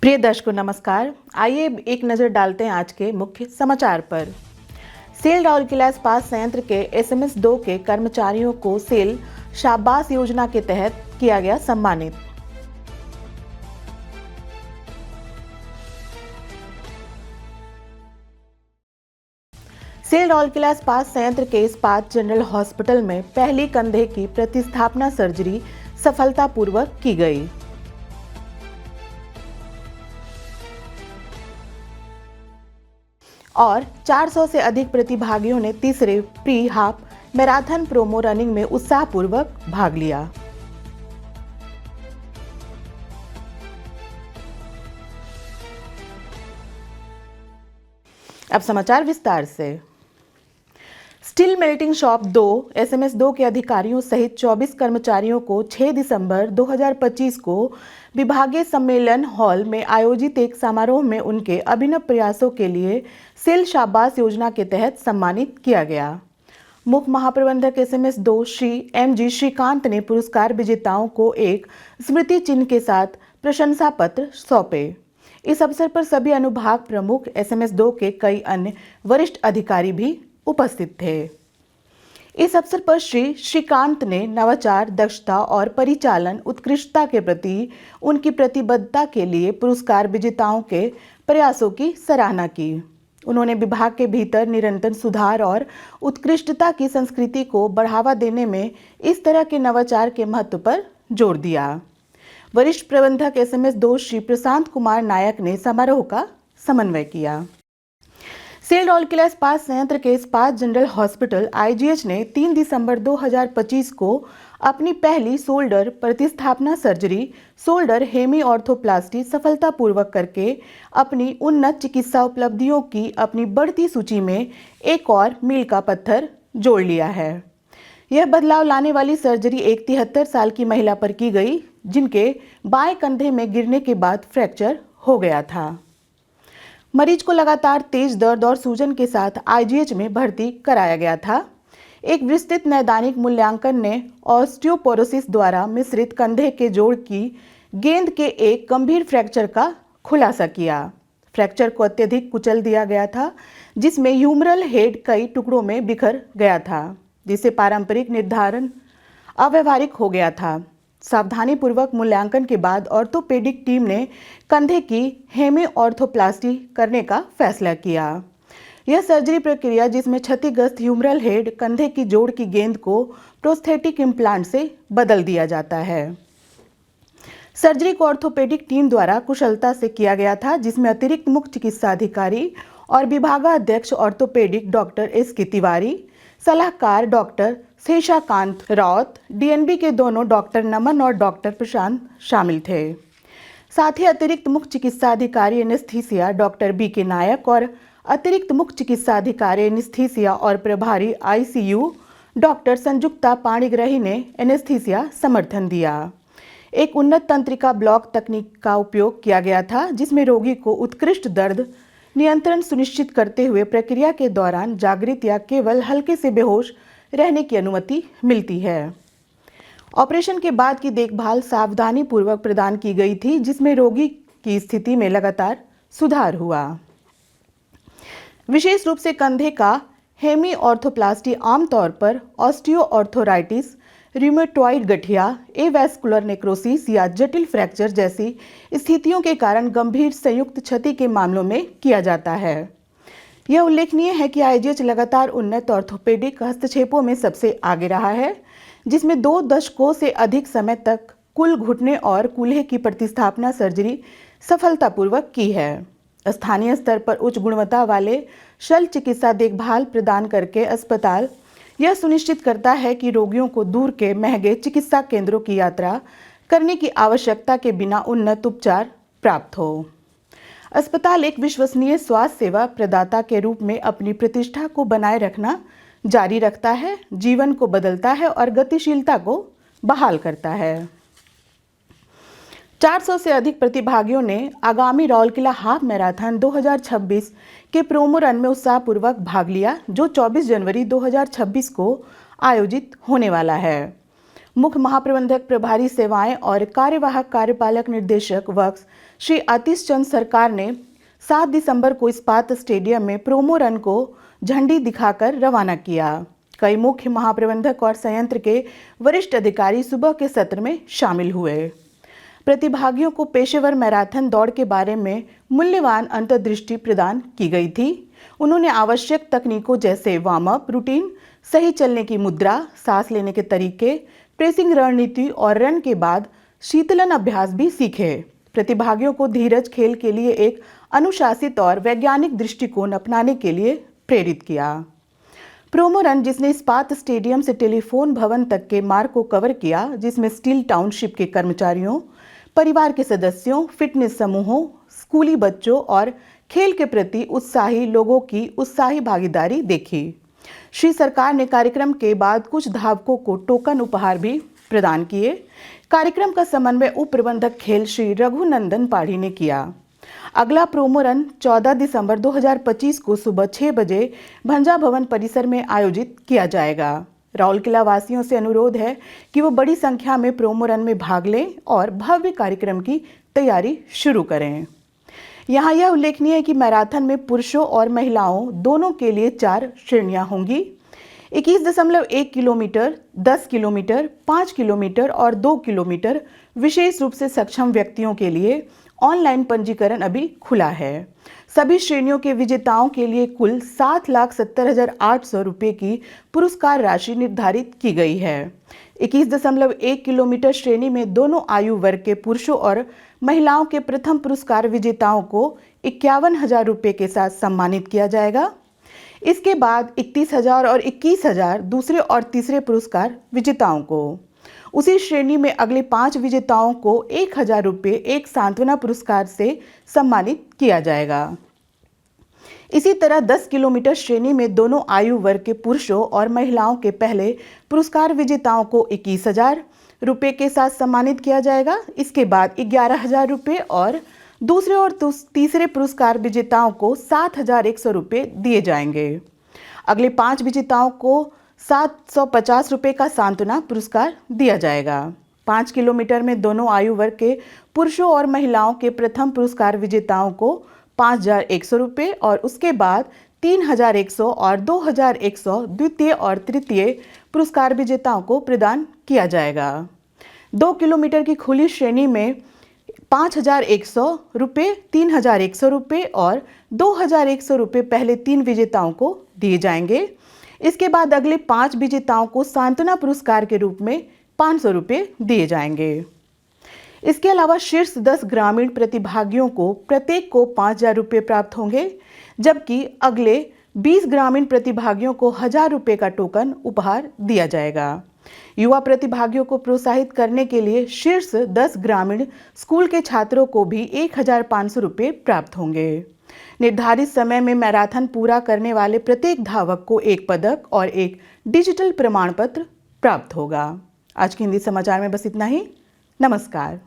प्रिय दर्शकों नमस्कार। आइए एक नज़र डालते हैं आज के मुख्य समाचार पर। सेल राउरकेला इस्पात संयंत्र के SMS 2 के कर्मचारियों को सेल शाबाश योजना के तहत किया गया सम्मानित। सेल राउरकेला इस्पात संयंत्र के इस्पात जनरल हॉस्पिटल में पहली कंधे की प्रतिस्थापना सर्जरी सफलतापूर्वक की गई। और 400 से अधिक प्रतिभागियों ने तीसरे pre half marathon promo running में उत्साहपूर्वक भाग लिया। अब समाचार विस्तार से। स्टील मेल्टिंग शॉप 2 SMS 2 के अधिकारियों सहित 24 कर्मचारियों को 6 दिसंबर 2025 को विभागीय सम्मेलन हॉल में आयोजित एक समारोह में उनके अभिनव प्रयासों के लिए सेल शाबाश योजना के तहत सम्मानित किया गया। मुख्य महाप्रबंधक SMS 2 श्री MG श्रीकांत ने पुरस्कार विजेताओं को एक स्मृति चिन्ह के साथ प्रशंसा पत्र सौंपे। इस अवसर पर सभी अनुभाग प्रमुख SMS 2 के कई अन्य वरिष्ठ अधिकारी भी उपस्थित थे। इस अवसर पर श्री श्रीकांत ने नवाचार, दक्षता और परिचालन उत्कृष्टता के प्रति उनकी प्रतिबद्धता के लिए पुरस्कार विजेताओं के प्रयासों की सराहना की। उन्होंने विभाग के भीतर निरंतर सुधार और उत्कृष्टता की संस्कृति को बढ़ावा देने में इस तरह के नवाचार के महत्व पर जोर दिया। वरिष्ठ प्रबंधक SMS 2 श्री प्रशांत कुमार नायक ने समारोह का समन्वय किया। सेल राउरकेला इस्पात संयंत्र के इस्पात जनरल हॉस्पिटल IGH ने 3 दिसंबर 2025 को अपनी पहली शोल्डर प्रतिस्थापना सर्जरी शोल्डर हेमी ऑर्थोप्लास्टी सफलतापूर्वक करके अपनी उन्नत चिकित्सा उपलब्धियों की अपनी बढ़ती सूची में एक और मील का पत्थर जोड़ लिया है। यह बदलाव लाने वाली सर्जरी एक 73 साल की महिला पर की गई, जिनके बाएं कंधे में गिरने के बाद फ्रैक्चर हो गया था। मरीज को लगातार तेज दर्द और सूजन के साथ IGH में भर्ती कराया गया था। एक विस्तृत नैदानिक मूल्यांकन ने ऑस्टियोपोरोसिस द्वारा मिश्रित कंधे के जोड़ की गेंद के एक गंभीर फ्रैक्चर का खुलासा किया। फ्रैक्चर को अत्यधिक कुचल दिया गया था, जिसमें ह्यूमरल हेड कई टुकड़ों में बिखर गया था, जिससे पारंपरिक निर्धारण अव्यवहारिक हो गया था। सावधानीपूर्वक मूल्यांकन के बाद ऑर्थोपेडिक टीम ने कंधे की हेमी ऑर्थोप्लास्टी करने का फैसला किया। यह सर्जरी प्रक्रिया, जिसमें क्षतिग्रस्त ह्यूमरल हेड कंधे की जोड़ की गेंद को प्रोस्थेटिक इम्प्लांट से बदल दिया जाता है। सर्जरी को ऑर्थोपेडिक टीम द्वारा कुशलता से किया गया था, जिसमें अतिरिक्त मुख्य चिकित्सा अधिकारी और विभागाध्यक्ष ऑर्थोपेडिक डॉक्टर SK तिवारी, सलाहकार डॉक्टर शेषाकांत राउत, DNB के दोनों डॉक्टर नमन और डॉक्टर प्रशांत शामिल थे। साथ ही अतिरिक्त मुख्य चिकित्सा अधिकारी एनेस्थीसिया डॉक्टर BK नायक और अतिरिक्त मुख्य चिकित्सा अधिकारी एनेस्थीसिया और प्रभारी ICU डॉक्टर संजुक्ता पाणिग्रही ने एनेस्थीसिया समर्थन दिया। एक उन्नत तंत्रिका ब्लॉक तकनीक का उपयोग किया गया था, जिसमें रोगी को उत्कृष्ट दर्द नियंत्रण सुनिश्चित करते हुए प्रक्रिया के दौरान जागृत या केवल हल्के से बेहोश रहने की अनुमति मिलती है। ऑपरेशन के बाद की देखभाल सावधानीपूर्वक प्रदान की गई थी, जिसमें रोगी की स्थिति में लगातार सुधार हुआ। विशेष रूप से कंधे का हेमी ऑर्थोप्लास्टी आमतौर पर ऑस्टियोआर्थराइटिस, रूमेटॉइड गठिया, एवैस्कुलर नेक्रोसिस या जटिल फ्रैक्चर जैसी स्थितियों के कारण गंभीर संयुक्त क्षति के मामलों में किया जाता है। यह उल्लेखनीय है कि IGH लगातार उन्नत ऑर्थोपेडिक हस्तक्षेपों में सबसे आगे रहा है, जिसमें 2 दशकों से अधिक समय तक कुल घुटने और कूल्हे की प्रतिस्थापना सर्जरी सफलतापूर्वक की है। स्थानीय स्तर पर उच्च गुणवत्ता वाले शल्य चिकित्सा देखभाल प्रदान करके अस्पताल यह सुनिश्चित करता है कि रोगियों को दूर के महंगे चिकित्सा केंद्रों की यात्रा करने की आवश्यकता के बिना उन्नत उपचार प्राप्त हो। अस्पताल एक विश्वसनीय स्वास्थ्य सेवा प्रदाता के रूप में अपनी प्रतिष्ठा को बनाए रखना जारी रखता है, जीवन को बदलता है और गतिशीलता को बहाल करता है। 400 से अधिक प्रतिभागियों ने आगामी राउरकेला हाफ मैराथन 2026 के प्रोमो रन में उत्साहपूर्वक भाग लिया, जो 24 जनवरी 2026 को आयोजित होने वाला है। मुख्य महाप्रबंधक प्रभारी सेवाएं और कार्यवाहक कार्यपालक निर्देशक वर्क्स श्री आतिश चंद सरकार ने 7 दिसंबर को इस्पात स्टेडियम में प्रोमो रन को झंडी दिखाकर रवाना किया। कई मुख्य महाप्रबंधक और संयंत्र के वरिष्ठ अधिकारी सुबह के सत्र में शामिल हुए। प्रतिभागियों को पेशेवर मैराथन दौड़ के बारे में मूल्यवान अंतर्दृष्टि प्रदान की गई थी। उन्होंने आवश्यक तकनीकों जैसे वार्म अप रूटीन, सही चलने की मुद्रा, सांस लेने के तरीके, प्रेसिंग रणनीति और रन के बाद शीतलन अभ्यास भी सीखे। प्रतिभागियों को धीरज खेल के लिए एक अनुशासित और वैज्ञानिक दृष्टिकोण अपनाने के लिए प्रेरित किया। प्रोमो रन, जिसने इस्पात स्टेडियम से टेलीफोन भवन तक के मार्ग को कवर किया, जिसमें स्टील टाउनशिप के कर्मचारियों, परिवार के सदस्यों, फिटनेस समूहों, स्कूली बच्चों और खेल के प्रति उत्साही लोगों की उत्साही भागीदारी देखी। श्री सरकार ने कार्यक्रम के बाद कुछ धावकों को टोकन उपहार भी प्रदान किए। कार्यक्रम का समन्वय उप प्रबंधक खेल श्री रघुनंदन पाढ़ी ने किया। अगला प्रोमो रन 14 दिसंबर 2025 को सुबह 6 बजे भंजा भवन परिसर में आयोजित किया जाएगा। राउरकेला वासियों से अनुरोध है कि वो बड़ी संख्या में प्रोमो रन में भाग लें और भव्य कार्यक्रम की तैयारी शुरू करें। यहाँ यह उल्लेखनीय है कि मैराथन में पुरुषों और महिलाओं दोनों के लिए 4 श्रेणियाँ होंगी। 21.1 किलोमीटर, 10 किलोमीटर, 5 किलोमीटर और 2 किलोमीटर विशेष रूप से सक्षम व्यक्तियों के लिए ऑनलाइन पंजीकरण अभी खुला है। सभी श्रेणियों के विजेताओं के लिए कुल 7,70,800 रुपये की पुरस्कार राशि निर्धारित की गई है। 21.1 किलोमीटर श्रेणी में दोनों आयु वर्ग के पुरुषों और महिलाओं के प्रथम पुरस्कार विजेताओं को 51,000 रुपये के साथ सम्मानित किया जाएगा। इसके बाद 31,000 और 21,000 दूसरे और तीसरे पुरस्कार विजेताओं को। उसी श्रेणी में अगले 5 विजेताओं को 1,000 रुपये एक सांत्वना पुरस्कार से सम्मानित किया जाएगा। इसी तरह 10 किलोमीटर श्रेणी में दोनों आयु वर्ग के पुरुषों और महिलाओं के पहले पुरस्कार विजेताओं को 21,000 रुपये के साथ सम्मानित किया जाएगा। इसके बाद 11,000 रुपये और दूसरे और तीसरे पुरस्कार विजेताओं को 7,100 रुपये दिए जाएंगे। अगले 5 विजेताओं को 750 रुपये का सांत्वना पुरस्कार दिया जाएगा। 5 किलोमीटर में दोनों आयु वर्ग के पुरुषों और महिलाओं के प्रथम पुरस्कार विजेताओं को 5,100 रुपये और उसके बाद 3,100 और 2,100 द्वितीय और तृतीय पुरस्कार विजेताओं को प्रदान किया जाएगा। 2 किलोमीटर की खुली श्रेणी में 5,100 रुपये, 3,100 रुपये और 2,100 रुपये पहले 3 विजेताओं को दिए जाएंगे। इसके बाद अगले 5 विजेताओं को सांत्वना पुरस्कार के रूप में 500 रुपये दिए जाएंगे। इसके अलावा शीर्ष 10 ग्रामीण प्रतिभागियों को प्रत्येक को 5,000 रुपये प्राप्त होंगे, जबकि अगले 20 ग्रामीण प्रतिभागियों को 1,000 रुपये का टोकन उपहार दिया जाएगा। युवा प्रतिभागियों को प्रोत्साहित करने के लिए शीर्ष 10 ग्रामीण स्कूल के छात्रों को भी 1,500 रुपये प्राप्त होंगे। निर्धारित समय में मैराथन पूरा करने वाले प्रत्येक धावक को एक पदक और एक डिजिटल प्रमाण पत्र प्राप्त होगा। आज के हिंदी समाचार में बस इतना ही। नमस्कार।